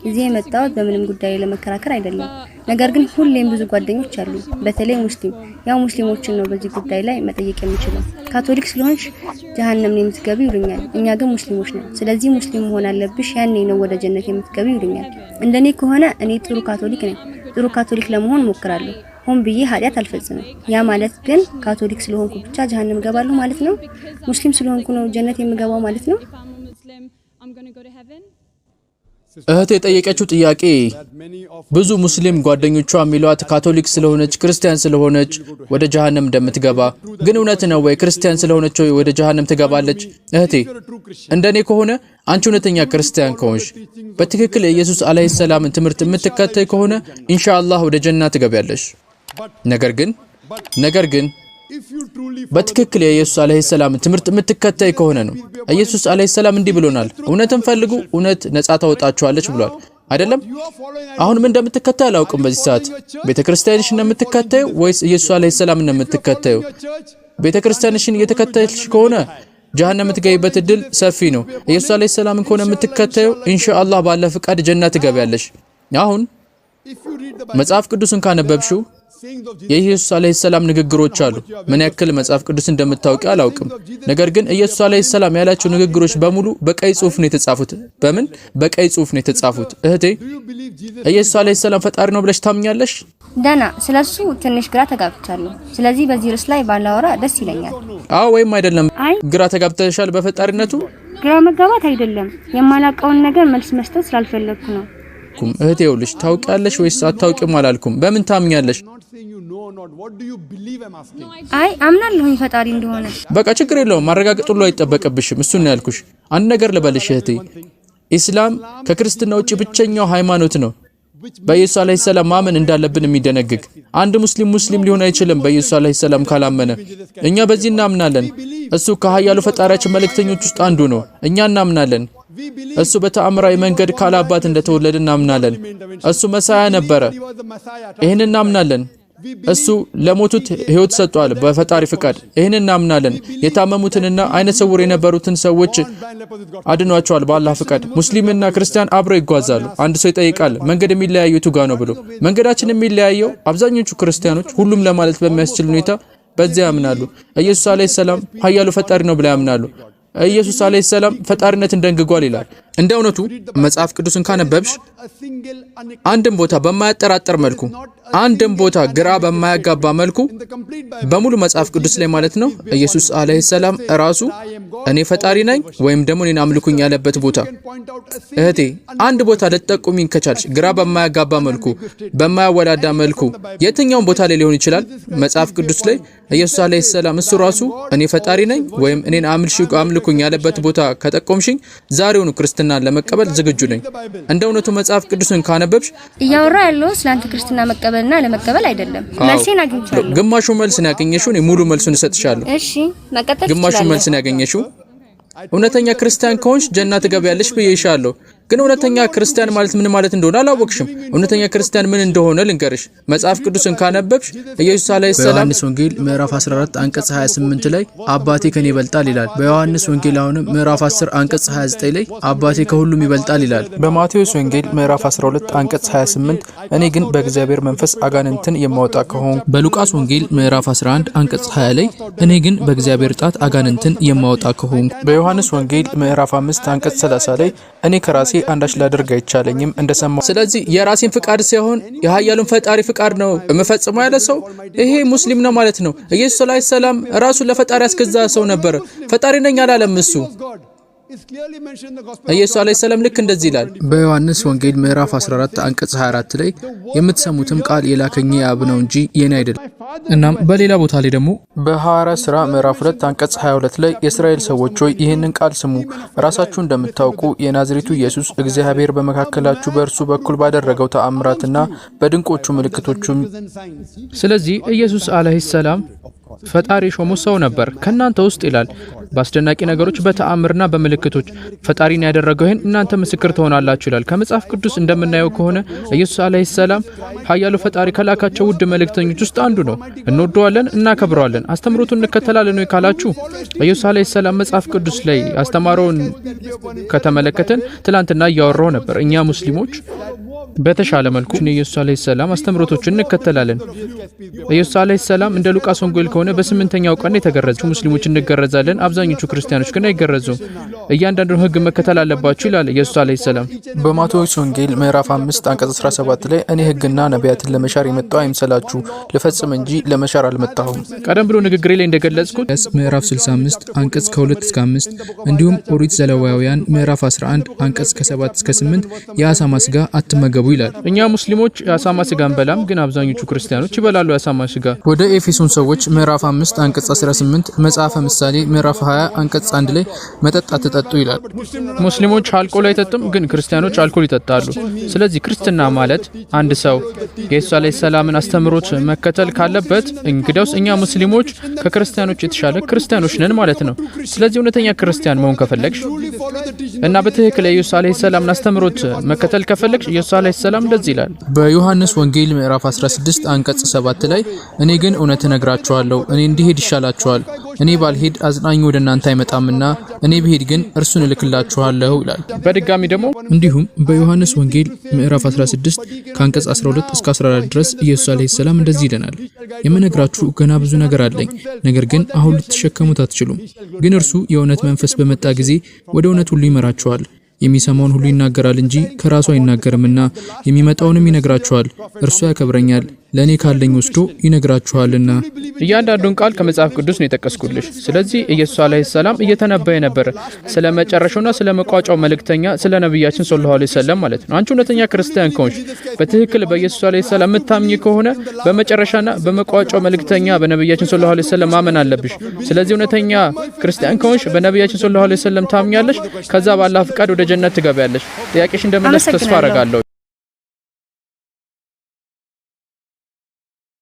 እዚህ የመጣሁት በምንም ጉዳይ ለመከራከር አይደለም። ነገር ግን ሁሌም ብዙ ጓደኞች አሉ፣ በተለይ ሙስሊም። ያው ሙስሊሞችን ነው በዚህ ጉዳይ ላይ መጠየቅ የምችለው። ካቶሊክ ስለሆንሽ ጀሃነም ነው የምትገቢው ይሉኛል። እኛ ግን ሙስሊሞች ነን፣ ስለዚህ ሙስሊም መሆን አለብሽ፣ ያኔ ነው ወደ ጀነት የምትገቢው ይሉኛል። እንደኔ ከሆነ እኔ ጥሩ ካቶሊክ ነኝ። ጥሩ ካቶሊክ ለመሆን ሞክራለሁ። ሆን ብዬ ኃጢአት አልፈጽምም። ያ ማለት ግን ካቶሊክ ስለሆንኩ ብቻ ጀሃነም ገባለሁ ማለት ነው? ሙስሊም ስለሆንኩ ነው ጀነት የምገባው ማለት ነው? እህቴ የጠየቀችው ጥያቄ ብዙ ሙስሊም ጓደኞቿ የሚሏት ካቶሊክ ስለሆነች ክርስቲያን ስለሆነች ወደ ጀሃነም እንደምትገባ፣ ግን እውነት ነው ወይ? ክርስቲያን ስለሆነች ወደ ጀሃነም ትገባለች? እህቴ እንደኔ ከሆነ አንቺ እውነተኛ ክርስቲያን ከሆንሽ በትክክል የኢየሱስ አለይሂ ሰላምን ትምህርት የምትከተይ ከሆነ ኢንሻአላህ ወደ ጀና ትገቢያለሽ። ነገር ግን በትክክል የኢየሱስ አለይሂ ሰላም ትምህርት የምትከተይ ከሆነ ነው። ኢየሱስ አለይሂ ሰላም እንዲህ ብሎናል፣ እውነትን ፈልጉ እውነት ነፃ ታወጣችኋለች ብሏል አይደለም? አሁን ምን እንደምትከተይ አላውቅም። በዚህ ሰዓት ቤተክርስቲያንሽን የምትከተየው ወይስ ኢየሱስ አለይሂ ሰላም የምትከተየው? ቤተክርስቲያንሽን እየተከተልሽ ከሆነ ጀሃነም የምትገቢበት እድል ሰፊ ነው። ኢየሱስ አለይሂ ሰላም ከሆነ የምትከተየው ኢንሻአላህ ባለ ፍቃድ ጀና ትገቢያለሽ። አሁን መጽሐፍ ቅዱስን ካነበብሽው የኢየሱስ አለይሂ ሰላም ንግግሮች አሉ። ምን ያክል መጽሐፍ ቅዱስ እንደምታውቂ አላውቅም። ነገር ግን ኢየሱስ አለይሂ ሰላም ያላቸው ንግግሮች በሙሉ በቀይ ጽሑፍ ነው የተጻፉት። በምን በቀይ ጽሑፍ ነው የተጻፉት? እህቴ ኢየሱስ አለይሂ ሰላም ፈጣሪ ነው ብለሽ ታምኛለሽ? ደና ስለሱ ትንሽ ግራ ተጋብቻለሁ። ስለዚህ በዚህ ርዕስ ላይ ባላወራ ደስ ይለኛል። አዎ ወይም አይደለም? ግራ ተጋብተሻል በፈጣሪነቱ? ግራ መጋባት አይደለም፣ የማላውቀውን ነገር መልስ መስጠት ስላልፈለኩ ነው። እህቴ ይኸውልሽ፣ ታውቂያለሽ ወይስ አታውቂም አላልኩም። በምን ታምኛለሽ? አይ አምናለሁኝ ፈጣሪ እንደሆነ። በቃ ችግር የለውም፣ ማረጋገጥ ሁሉ አይጠበቅብሽም። እሱን ነው ያልኩሽ። አንድ ነገር ልበልሽ እህቴ፣ ኢስላም ከክርስትና ውጪ ብቸኛው ሃይማኖት ነው በኢየሱስ አለይሂ ሰላም ማመን እንዳለብን የሚደነግግ። አንድ ሙስሊም ሊሆን አይችልም በኢየሱስ አለይሂ ሰላም ካላመነ። እኛ በዚህ እናምናለን። እሱ ከኃያሉ ፈጣሪያችን መልእክተኞች ውስጥ አንዱ ነው። እኛ እናምናለን እሱ በተአምራዊ መንገድ ካላባት እንደተወለደ እናምናለን። እሱ መሳያ ነበረ፣ ይሄን እናምናለን። እሱ ለሞቱት ህይወት ሰጥቷል በፈጣሪ ፍቃድ፣ ይሄን እናምናለን። የታመሙትንና አይነ ስውር የነበሩትን ሰዎች አድኗቸዋል በአላህ ፍቃድ። ሙስሊምና ክርስቲያን አብረው ይጓዛሉ። አንድ ሰው ይጠይቃል መንገድ የሚለያየው የቱ ጋር ነው ብሎ። መንገዳችን የሚለያየው አብዛኞቹ ክርስቲያኖች ሁሉም ለማለት በሚያስችል ሁኔታ በዚያ ያምናሉ። ኢየሱስ አለይሂ ሰላም ኃያሉ ፈጣሪ ነው ብለው ያምናሉ። ኢየሱስ አለይሂ ሰላም ፈጣሪነትን ደንግጓል ይላል። እንደ እውነቱ መጽሐፍ ቅዱስን ካነበብሽ አንድም ቦታ በማያጠራጥር መልኩ፣ አንድም ቦታ ግራ በማያጋባ መልኩ በሙሉ መጽሐፍ ቅዱስ ላይ ማለት ነው ኢየሱስ አለይሂ ሰላም ራሱ እኔ ፈጣሪ ነኝ ወይም ደግሞ እኔን አምልኩኝ ያለበት ቦታ። እህቴ አንድ ቦታ ልትጠቁሚኝ ከቻልሽ ግራ በማያጋባ መልኩ፣ በማያወላዳ መልኩ የትኛውም ቦታ ላይ ሊሆን ይችላል መጽሐፍ ቅዱስ ላይ ኢየሱስ አለይሂ ሰላም እሱ ራሱ እኔ ፈጣሪ ነኝ ወይም እኔን አምልኩኝ ያለበት ቦታ ከጠቆምሽኝ ዛሬውኑ ክርስትናን ለመቀበል ዝግጁ ነኝ። እንደ እውነቱ መጽሐፍ ቅዱስን ካነበብሽ እያወራ ያለው ስላንተ ክርስትና መቀበልና ለመቀበል አይደለም። መልሴን አግኝቻለሁ። ግማሹ መልስን ያገኘሽው እኔ ሙሉ መልሱን እሰጥሻለሁ። እሺ መቀጠል ግማሹ መልስን ያገኘሽው እውነተኛ ክርስቲያን ከሆንሽ ጀና ትገቢያለሽ ብዬሻለሁ። ግን እውነተኛ ክርስቲያን ማለት ምን ማለት እንደሆነ አላወቅሽም። እውነተኛ ክርስቲያን ምን እንደሆነ ልንገርሽ። መጽሐፍ ቅዱስን ካነበብሽ ኢየሱስ አለይሂ ሰላም በዮሐንስ ወንጌል ምዕራፍ 14 አንቀጽ 28 ላይ አባቴ ከኔ ይበልጣል ይላል። በዮሐንስ ወንጌል አሁንም ምዕራፍ 10 አንቀጽ 29 ላይ አባቴ ከሁሉም ይበልጣል ይላል። በማቴዎስ ወንጌል ምዕራፍ 12 አንቀጽ 28 እኔ ግን በእግዚአብሔር መንፈስ አጋንንትን የማወጣ ከሆንኩ፣ በሉቃስ ወንጌል ምዕራፍ 11 አንቀጽ 20 ላይ እኔ ግን በእግዚአብሔር ጣት አጋንንትን የማወጣ ከሆንኩ፣ በዮሐንስ ወንጌል ምዕራፍ 5 አንቀጽ 30 ላይ እኔ ከራሴ አንዳች ላደርግ አይቻለኝም እንደሰማው። ስለዚህ የራሴን ፍቃድ ሳይሆን የኃያሉን ፈጣሪ ፍቃድ ነው የምፈጽመው ያለ ሰው ይሄ ሙስሊም ነው ማለት ነው። ኢየሱስ አለይሂ ሰላም ራሱን ለፈጣሪ ያስገዛ ሰው ነበር። ፈጣሪ ነኝ አላለም እሱ። ኢየሱስ አለይሂ ሰላም ልክ እንደዚህ ይላል በዮሐንስ ወንጌል ምዕራፍ 14 አንቀጽ 24 ላይ የምትሰሙትም ቃል የላከኝ የአብ ነው እንጂ የኔ አይደለም። እናም በሌላ ቦታ ላይ ደግሞ በሐዋርያት ሥራ ምዕራፍ 2 አንቀጽ 22 ላይ የእስራኤል ሰዎች ሆይ ይህንን ቃል ስሙ፣ ራሳችሁ እንደምታውቁ የናዝሬቱ ኢየሱስ እግዚአብሔር በመካከላችሁ በእርሱ በኩል ባደረገው ተአምራትና በድንቆቹ ምልክቶቹም። ስለዚህ ኢየሱስ አለይሂ ሰላም ፈጣሪ ሾሞ ሰው ነበር ከናንተ ውስጥ ይላል። በአስደናቂ ነገሮች በተአምርና በምልክቶች ፈጣሪን ያደረገው ይሄን እናንተ ምስክር ትሆናላችሁ ይላል። ከመጽሐፍ ቅዱስ እንደምናየው ከሆነ ኢየሱስ አለይሂ ሰላም ኃያሉ ፈጣሪ ከላካቸው ውድ መልእክተኞች ውስጥ አንዱ ነው። እንወደዋለን፣ እናከብረዋለን። አስተምሮቱን እንከተላለን ወይ ካላችሁ ኢየሱስ አለይሂ ሰላም መጽሐፍ ቅዱስ ላይ አስተማረውን ከተመለከተን ትላንትና እያወራው ነበር። እኛ ሙስሊሞች በተሻለ መልኩ ኢየሱስ አለይሂ ሰላም አስተምሮቶችን እንከተላለን። ኢየሱስ አለይሂ ሰላም እንደ ሉቃስ ወንጌል ከሆነ በ8ኛው ቀን የተገረዙ ሙስሊሞች እንገረዛለን፣ አብዛኞቹ ክርስቲያኖች ግን አይገረዙም። እያንዳንዱን ህግ መከተል አለባችሁ ይላል ኢየሱስ አለይሂ ሰላም። በማቴዎስ ወንጌል ምዕራፍ 5 አንቀጽ 17 ላይ እኔ ህግና ነቢያትን ለመሻር የመጣው አይምሰላችሁ ልፈጽም እንጂ ለመሻር አልመጣሁም። ቀደም ብሎ ንግግሬ ላይ እንደገለጽኩት ምዕራፍ 65 አንቀጽ ከ2 እስከ 5 እንዲሁም ኦሪት ዘሌዋውያን ምዕራፍ 11 አንቀጽ ከ7 እስከ 8 የአሳማ ስጋ አትመገቡ ይላል። እኛ ሙስሊሞች የአሳማ ስጋ እንበላም፣ ግን አብዛኞቹ ክርስቲያኖች ይበላሉ የአሳማ ስጋ። ወደ ኤፌሶን ሰዎች ምዕራፍ 5 አንቀጽ 18 መጽሐፈ ምሳሌ ምዕራፍ 20 አንቀጽ 1 ላይ መጠጥ አትጠጡ ይላል። ሙስሊሞች አልኮል አይጠጡም፣ ግን ክርስቲያኖች አልኮል ይጠጣሉ። ስለዚህ ክርስትና ማለት አንድ ሰው የኢየሱስ አለይሂ ሰላምን አስተምሮት መከተል ካለበት እንግዲያውስ እኛ ሙስሊሞች ከክርስቲያኖች የተሻለ ክርስቲያኖች ነን ማለት ነው። ስለዚህ እውነተኛ ክርስቲያን መሆን ከፈለግሽ እና በትክክል የኢየሱስ አለይሂ ሰላምን አስተምሮት መከተል ከፈለግሽ ኢየሱስ አለይሂ ሰላም እንደዚህ ይላል። በዮሐንስ ወንጌል ምዕራፍ 16 አንቀጽ 7 ላይ እኔ ግን እውነት እነግራችኋለሁ እኔ እንዲሄድ ይሻላችኋል፣ እኔ ባልሄድ አጽናኙ ወደ እናንተ አይመጣምና እኔ ብሄድ ግን እርሱን እልክላችኋለሁ ይላል። በድጋሚ ደግሞ እንዲሁም በዮሐንስ ወንጌል ምዕራፍ 16 ከአንቀጽ 12 እስከ 14 ድረስ ኢየሱስ አለይሂ ሰላም እንደዚህ ይለናል። የምነግራችሁ ገና ብዙ ነገር አለኝ፣ ነገር ግን አሁን ልትሸከሙት አትችሉም። ግን እርሱ የእውነት መንፈስ በመጣ ጊዜ ወደ እውነት ሁሉ ይመራችኋል። የሚሰማውን ሁሉ ይናገራል እንጂ ከራሱ አይናገርምና የሚመጣውንም ይነግራችኋል። እርሱ ያከብረኛል፣ ለእኔ ካለኝ ወስዶ ይነግራችኋልና። እያንዳንዱን ቃል ከመጽሐፍ ቅዱስ ነው የጠቀስኩልሽ። ስለዚህ ኢየሱስ አለይሂ ሰላም እየተነበየ ነበር ስለ መጨረሻውና ስለ መቋጫው መልእክተኛ ስለ ነብያችን ሰለላሁ ዐለይሂ ወሰለም ማለት ነው። አንቺ እውነተኛ ክርስቲያን ከሆንሽ በትክክል በኢየሱስ አለይሂ ሰላም የምታምኚ ከሆነ በመጨረሻና በመቋጫው መልእክተኛ በነብያችን ሰለላሁ ዐለይሂ ወሰለም ማመን አለብሽ። ስለዚህ እውነተኛ ክርስቲያን ከሆንሽ በነብያችን ሰለላሁ ዐለይሂ ወሰለም ታምኛለሽ። ከዛ በአላህ ፍቃድ ወደ ጀነት ትገቢያለሽ። ጥያቄሽ እንደመለስ ተስፋ አደርጋለሁ።